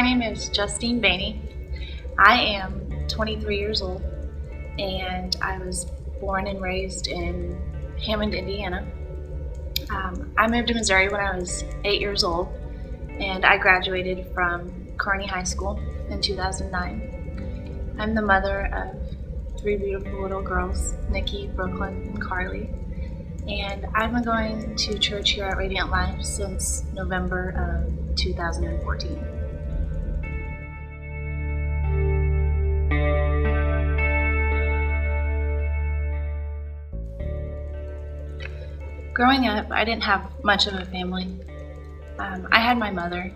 My name is Justine Baney. I am 23 years old, and I was born and raised in Hammond, Indiana. I moved to Missouri when I was 8 years old, and I graduated from Kearney High School in 2009. I'm the mother of 3 beautiful little girls, Nikki, Brooklyn, and Carly, and I've been going to church here at Radiant Life since November of 2014. Growing up, I didn't have much of a family. I had my mother.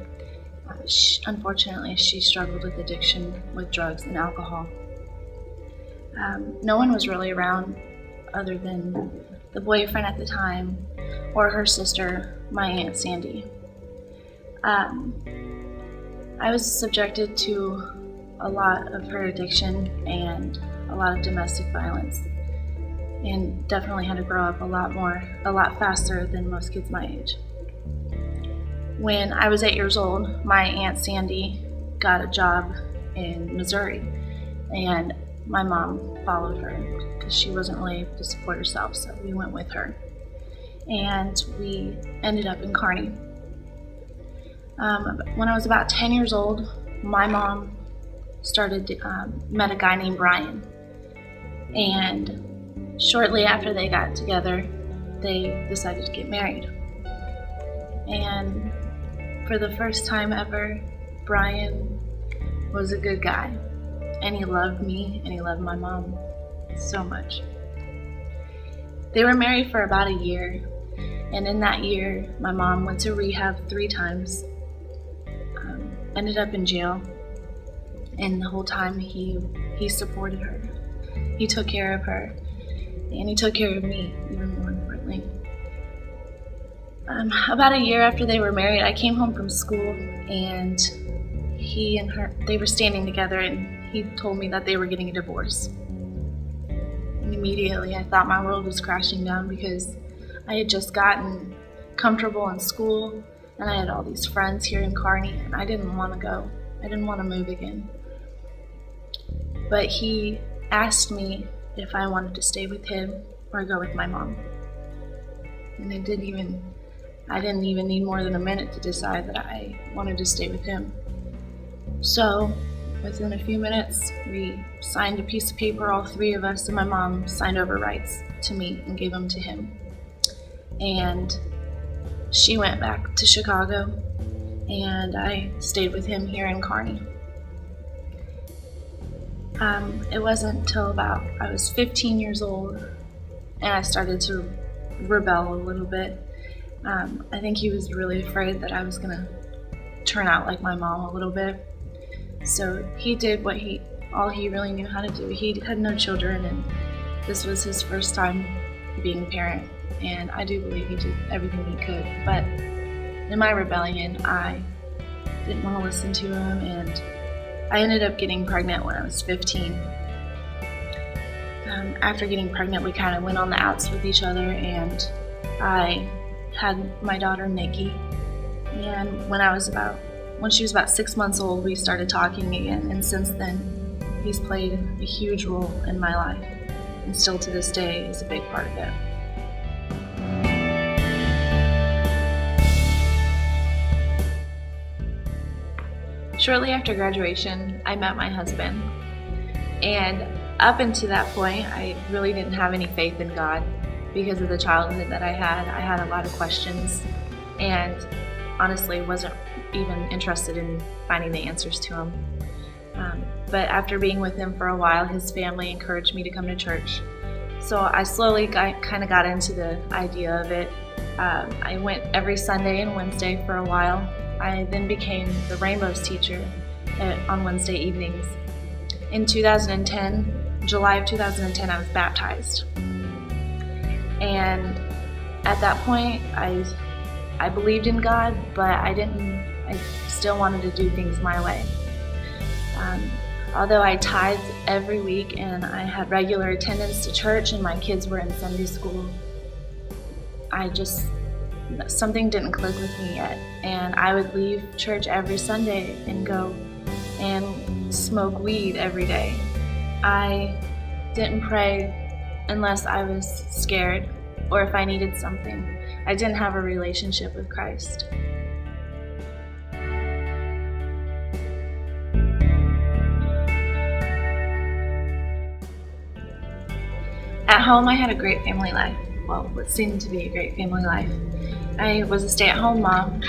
Unfortunately, she struggled with addiction with drugs and alcohol. No one was really around other than the boyfriend at the time or her sister, my Aunt Sandy. I was subjected to a lot of her addiction and a lot of domestic violence, and definitely had to grow up a lot faster than most kids my age. When I was 8 years old, my Aunt Sandy got a job in Missouri, and my mom followed her because she wasn't really able to support herself, so we went with her. And we ended up in Kearney. When I was about 10 years old, my mom met a guy named Brian, and shortly after they got together, they decided to get married. And for the first time ever, Brian was a good guy. And he loved me, and he loved my mom so much. They were married for about a year, and in that year, my mom went to rehab 3 times, ended up in jail, and the whole time he supported her. He took care of her. And he took care of me, even more importantly. About a year after they were married, I came home from school, and he and her, they were standing together, and he told me that they were getting a divorce. And immediately I thought my world was crashing down because I had just gotten comfortable in school, and I had all these friends here in Kearney, and I didn't want to go. I didn't want to move again. But he asked me if I wanted to stay with him or go with my mom. And I didn't even need more than a minute to decide that I wanted to stay with him. So within a few minutes, we signed a piece of paper, all 3 of us, and my mom signed over rights to me and gave them to him. And she went back to Chicago, and I stayed with him here in Kearney. It wasn't until about I was 15 years old and I started to rebel a little bit. I think he was really afraid that I was going to turn out like my mom a little bit. So he did all he really knew how to do. He had no children, and this was his first time being a parent, and I do believe he did everything he could. But in my rebellion, I didn't want to listen to him, and I ended up getting pregnant when I was 15. After getting pregnant, we kind of went on the outs with each other, and I had my daughter Nikki. And when she was about 6 months old, we started talking again, and since then, he's played a huge role in my life, and still to this day is a big part of it. Shortly after graduation, I met my husband, and up until that point, I really didn't have any faith in God because of the childhood that I had. I had a lot of questions, and honestly wasn't even interested in finding the answers to them. But after being with him for a while, his family encouraged me to come to church. So I slowly kind of got into the idea of it. I went every Sunday and Wednesday for a while. I then became the Rainbows teacher on Wednesday evenings. In 2010, July of 2010, I was baptized. And at that point, I believed in God, but I still wanted to do things my way. Although I tithed every week and I had regular attendance to church and my kids were in Sunday school, I just something didn't click with me yet, and I would leave church every Sunday and go and smoke weed every day. I didn't pray unless I was scared or if I needed something. I didn't have a relationship with Christ. At home, I had a great family life. Well, what seemed to be a great family life. I was a stay-at-home mom,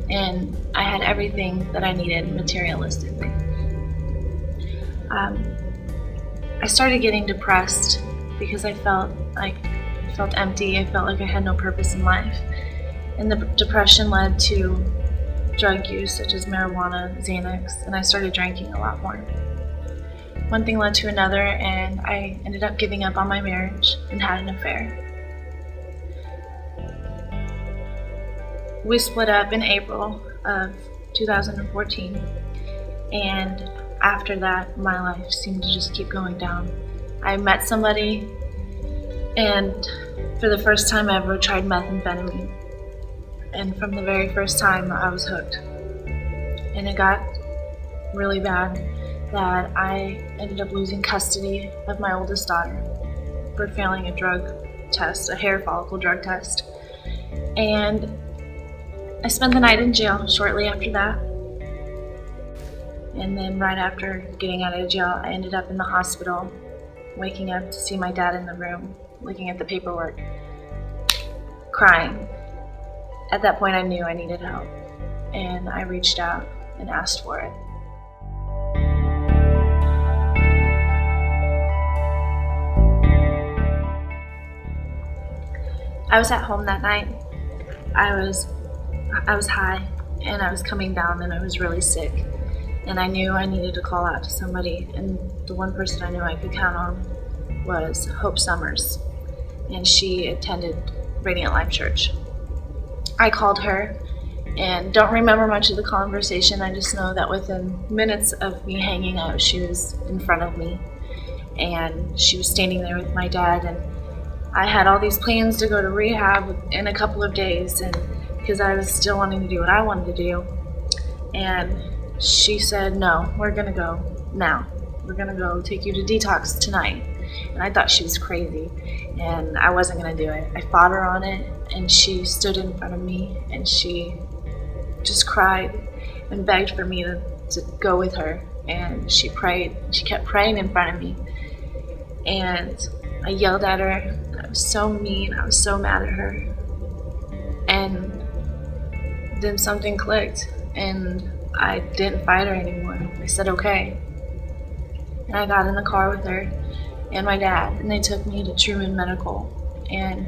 and I had everything that I needed materialistically. I started getting depressed because I felt empty. I felt like I had no purpose in life. And the depression led to drug use, such as marijuana, Xanax, and I started drinking a lot more. One thing led to another, and I ended up giving up on my marriage and had an affair. We split up in April of 2014, and after that, my life seemed to just keep going down. I met somebody, and for the first time ever tried methamphetamine. And from the very first time, I was hooked. And it got really bad that I ended up losing custody of my oldest daughter for failing a drug test, a hair follicle drug test. And I spent the night in jail shortly after that. And then right after getting out of jail, I ended up in the hospital, waking up to see my dad in the room, looking at the paperwork, crying. At that point, I knew I needed help, and I reached out and asked for it. I was at home that night. I was high, and I was coming down, and I was really sick. And I knew I needed to call out to somebody, and the one person I knew I could count on was Hope Summers, and she attended Radiant Life Church. I called her and don't remember much of the conversation. I just know that within minutes of me hanging up, she was in front of me, and she was standing there with my dad, and I had all these plans to go to rehab in a couple of days, and because I was still wanting to do what I wanted to do. And she said, no, we're gonna go now. We're gonna go take you to detox tonight. And I thought she was crazy, and I wasn't gonna do it. I fought her on it, and she stood in front of me, and she just cried and begged for me to go with her. And she prayed. She kept praying in front of me, and I yelled at her. I was so mean. I was so mad at her. And then something clicked, and I didn't fight her anymore. I said, okay. And I got in the car with her and my dad, and they took me to Truman Medical. And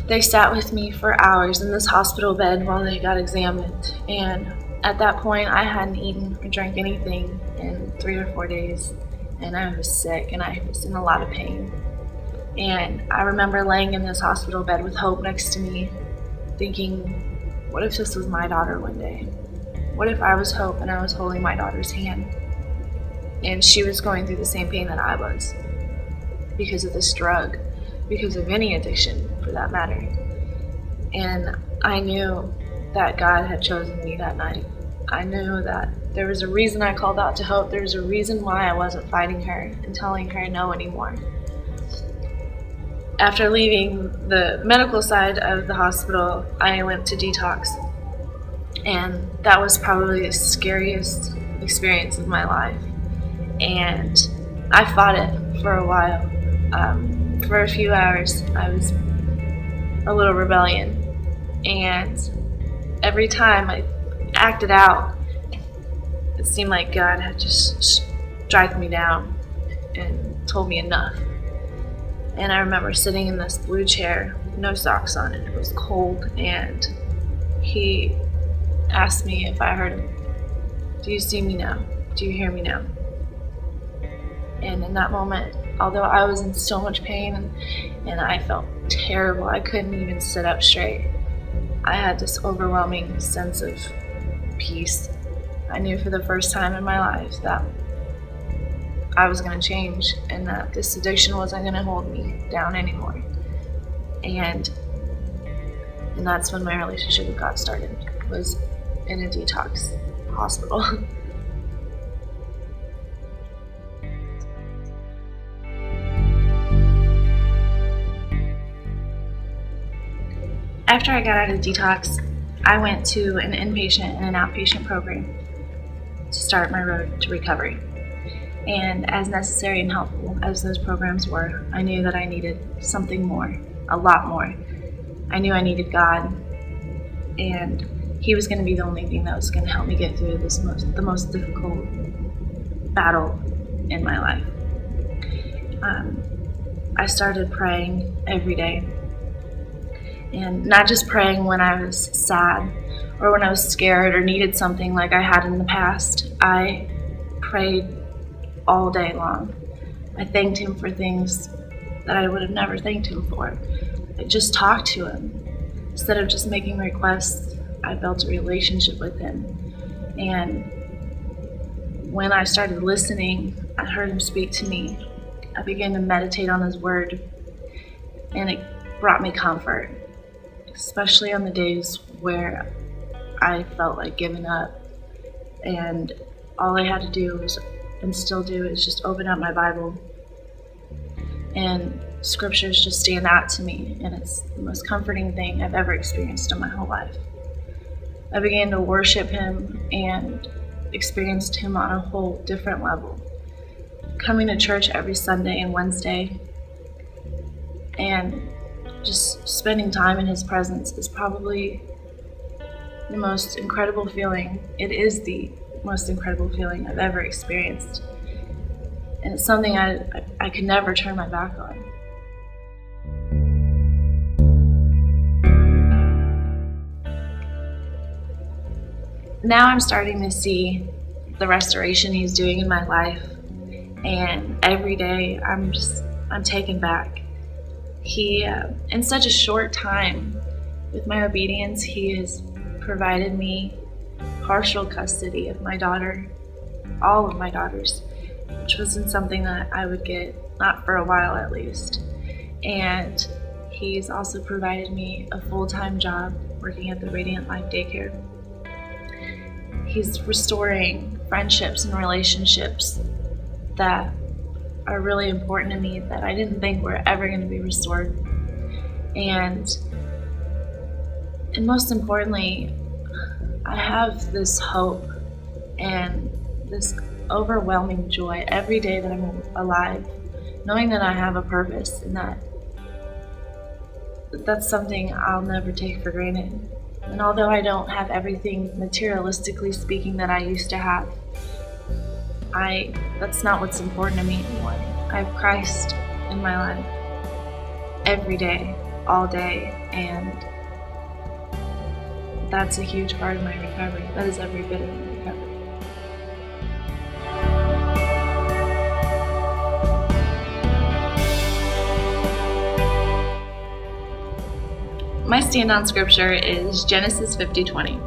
they sat with me for hours in this hospital bed while they got examined. And at that point, I hadn't eaten or drank anything in 3 or 4 days. And I was sick, and I was in a lot of pain. And I remember laying in this hospital bed with Hope next to me, thinking, what if this was my daughter one day? What if I was Hope and I was holding my daughter's hand, and she was going through the same pain that I was because of this drug, because of any addiction for that matter. And I knew that God had chosen me that night. I knew that there was a reason I called out to Hope. There was a reason why I wasn't fighting her and telling her no anymore. After leaving the medical side of the hospital, I went to detox. And that was probably the scariest experience of my life. And I fought it for a while. For a few hours, I was a little rebellion. And every time I acted out, it seemed like God had just dragged me down and told me enough. And I remember sitting in this blue chair with no socks on it. It was cold, and he asked me if I heard him. Do you see me now? Do you hear me now? And in that moment, although I was in so much pain and I felt terrible, I couldn't even sit up straight, I had this overwhelming sense of peace. I knew for the first time in my life that I was going to change, and that this addiction wasn't going to hold me down anymore. And And that's when my relationship with God started, was in a detox hospital. After I got out of detox, I went to an inpatient and an outpatient program to start my road to recovery. And as necessary and helpful as those programs were, I knew that I needed something more, a lot more. I knew I needed God, and He was going to be the only thing that was going to help me get through the most difficult battle in my life. I started praying every day, and not just praying when I was sad or when I was scared or needed something like I had in the past. I prayed all day long. I thanked Him for things that I would have never thanked Him for. I just talked to Him. Instead of just making requests, I built a relationship with Him. And when I started listening, I heard Him speak to me. I began to meditate on His Word, and it brought me comfort, especially on the days where I felt like giving up. And all I had to do was, and still do, is just open up my Bible, and scriptures just stand out to me, and it's the most comforting thing I've ever experienced in my whole life. I began to worship Him and experienced Him on a whole different level. Coming to church every Sunday and Wednesday and just spending time in His presence is probably the most incredible feeling. It is the most incredible feeling I've ever experienced. And it's something I could never turn my back on. Now I'm starting to see the restoration He's doing in my life, and every day I'm taken back. He, in such a short time, with my obedience, He has provided me partial custody of my daughter, all of my daughters, which wasn't something that I would get, not for a while at least. And He's also provided me a full-time job working at the Radiant Life Daycare. He's restoring friendships and relationships that are really important to me that I didn't think were ever going to be restored. And most importantly, I have this hope and this overwhelming joy every day that I'm alive, knowing that I have a purpose, and that's something I'll never take for granted. And although I don't have everything materialistically speaking that I used to have, that's not what's important to me anymore. I have Christ in my life every day, all day, and that's a huge part of my recovery. That is every bit of my recovery. My stand-on scripture is Genesis 50:20.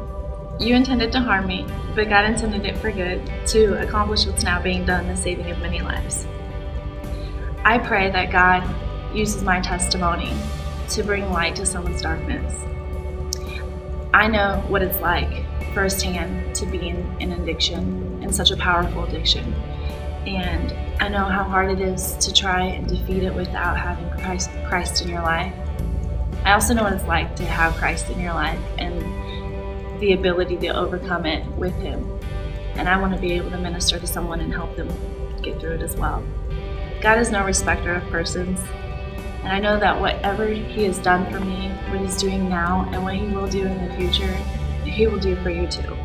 You intended to harm me, but God intended it for good, to accomplish what's now being done, the saving of many lives. I pray that God uses my testimony to bring light to someone's darkness. I know what it's like firsthand to be in an addiction, in such a powerful addiction. And I know how hard it is to try and defeat it without having Christ in your life. I also know what it's like to have Christ in your life and the ability to overcome it with Him. And I want to be able to minister to someone and help them get through it as well. God is no respecter of persons. And I know that whatever He has done for me, what He's doing now, and what He will do in the future, He will do for you too.